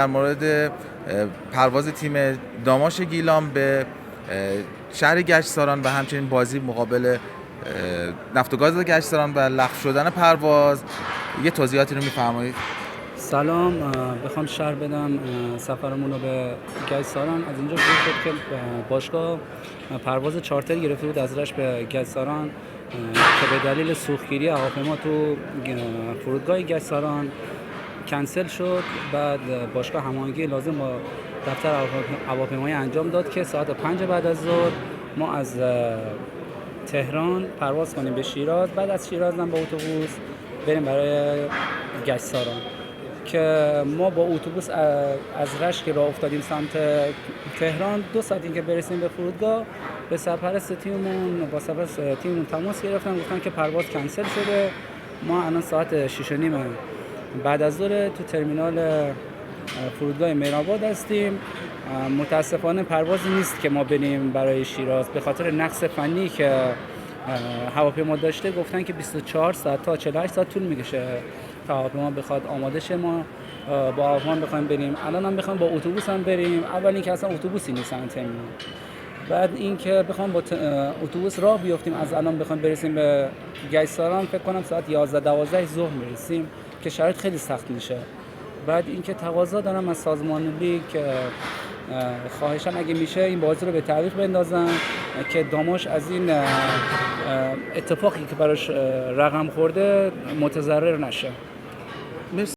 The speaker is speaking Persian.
در مورد پرواز تیم داماش گیلان به شهر گشتساران و همچنین بازی مقابل نفت و گاز گشتساران و لغو شدن پرواز یه توضیحاتی رو می‌فرمایید؟ سلام، بخوام شرح بدم سفرمون رو به گشتساران. از اینجا شروع شد که باشگاه پرواز چارتر گرفته بود از رشت به گشتساران که به دلیل سوختگیری هواپیما تو فرودگاه گشتساران کنسل شد. بعد باشگاه هماهنگی لازم با دفتر هواپیمایی انجام داد که ساعت 5 بعد از ظهر ما از تهران پرواز کنیم به شیراز، بعد از شیراز هم با اتوبوس بریم برای گشتساران که ما با اتوبوس از رشت که راه افتادیم سمت تهران 2 ساعت اینکه برسیم به فرودگاه به سرپرست تیممون تماس گرفتن، گفتن که پرواز کنسل شده. ما الان ساعت 6:30 بعد از ظهر تو ترمینال فرودگاه مهرآباد هستیم. متاسفانه پروازی نیست که ما بریم برای شیراز به خاطر نقص فنی که هواپیما داشته. گفتن که 24 ساعت تا 48 ساعت طول میکشه تا هواپیما بخواد آماده شه، ما با هواپیما بخوایم بریم. الان هم بخوایم با اتوبوس هم بریم، اول اینکه اصلا اتوبوسی نیست همین ترمینال، بعد اینکه بخوام با اتوبوس راه بیافتیم از الان بخوایم برسیم به گشتساران فکر کنم ساعت 11-12 ظهر میرسیم که شرایط خیلی سخت میشه. بعد اینکه تقاضا دارم از سازمان لیگ که خواهشاً اگه میشه این بازی رو به تعویق بندازن که داماش از این اتفاقی که براش رقم خورده متضرر نشه.